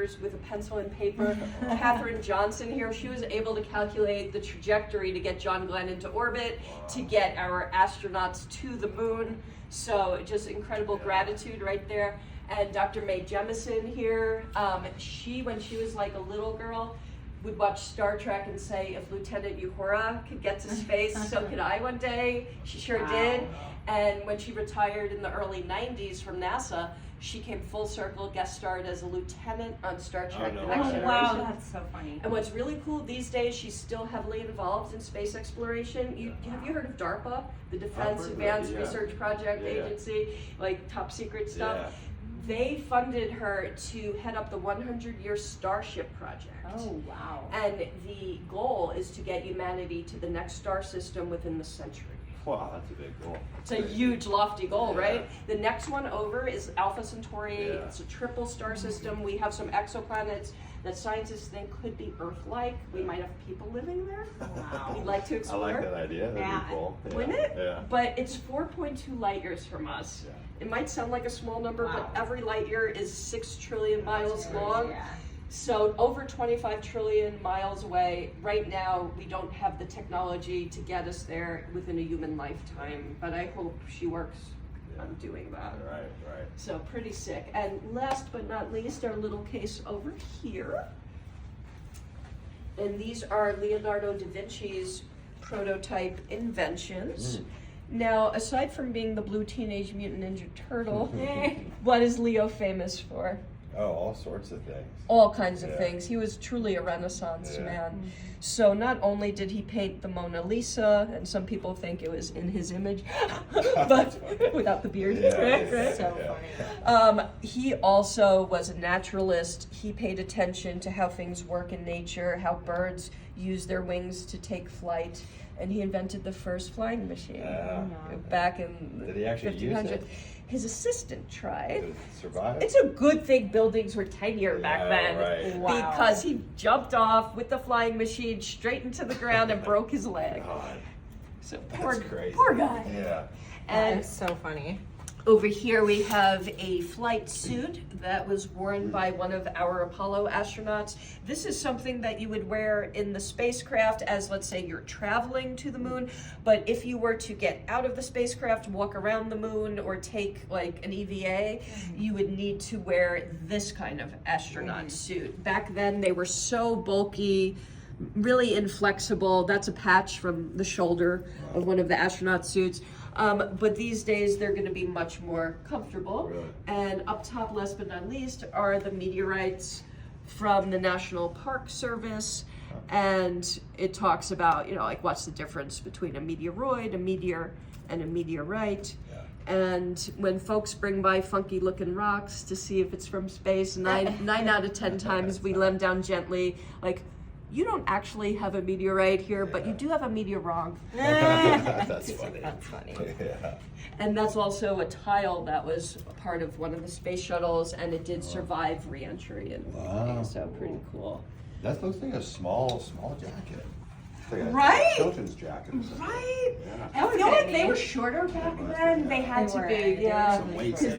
calculators with a pencil and paper. Katherine Johnson here, she was able to calculate the trajectory to get John Glenn into orbit, to get our astronauts to the moon. So just incredible gratitude right there. And Dr. Mae Jemison here, she, when she was like a little girl, would watch Star Trek and say, if Lieutenant Uhura could get to space, so could I one day. She sure did. And when she retired in the early 90s from NASA, she came full circle, guest starred as a lieutenant on Star Trek The Next Generation. Wow, that's so funny. And what's really cool these days, she's still heavily involved in space exploration. Have you heard of DARPA, the Defense Advanced Research Project Agency, like top secret stuff? Yeah. They funded her to head up the 100-year Starship project. Oh, wow. And the goal is to get humanity to the next star system within the century. Wow, that's a big goal. It's a huge, lofty goal, right? The next one over is Alpha Centauri. It's a triple star system. We have some exoplanets that scientists think could be Earth-like. We might have people living there. Wow. We'd like to I explore. like that idea. That'd be cool. Wouldn't it? Yeah. But it's 4.2 light years from us. Yeah. It might sound like a small number, but every light year is 6 trillion miles long. Yeah. So over 25 trillion miles away. Right now, we don't have the technology to get us there within a human lifetime, but I hope she works on doing that. Right. So pretty sick. And last but not least, our little case over here. And these are Leonardo da Vinci's prototype inventions. Now, aside from being the blue Teenage Mutant Ninja Turtle, what is Leo famous for? Oh, all sorts of things. All kinds of things. He was truly a Renaissance man. So not only did he paint the Mona Lisa, and some people think it was in his image, but without the beard, right? So funny. He also was a naturalist. He paid attention to how things work in nature, how birds use their wings to take flight, and he invented the first flying machine back in the Did he actually use 1500s. it? His assistant tried. Did it survive? It's a good thing buildings were tinier back then, right. Wow. because he jumped off with the flying machine straight into the ground and broke his leg. God, So that's crazy. poor guy. Yeah. And That's so funny. over here we have a flight suit that was worn by one of our Apollo astronauts. This is something that you would wear in the spacecraft as, let's say, you're traveling to the moon. But if you were to get out of the spacecraft, walk around the moon, or take like an EVA, you would need to wear this kind of astronaut suit. Back then they were so bulky, really inflexible. That's a patch from the shoulder of one of the astronaut suits. But these days they're going to be much more comfortable. Really? And up top, last but not least, are the meteorites from the National Park Service. And it talks about, like what's the difference between a meteoroid, a meteor, and a meteorite. And when folks bring by funky looking rocks to see if it's from space, nine out of 10 times we let them down gently, like, you don't actually have a meteorite here, but you do have a meteor wrong. That's funny. That's funny. Yeah. And that's also a tile that was part of one of the space shuttles, and it did survive re-entry and everything, so pretty cool. That looks like a small jacket. It's like a Right? children's jacket or something. Right? Yeah. I feel like they were shorter back then. They had to be, They were Some weights.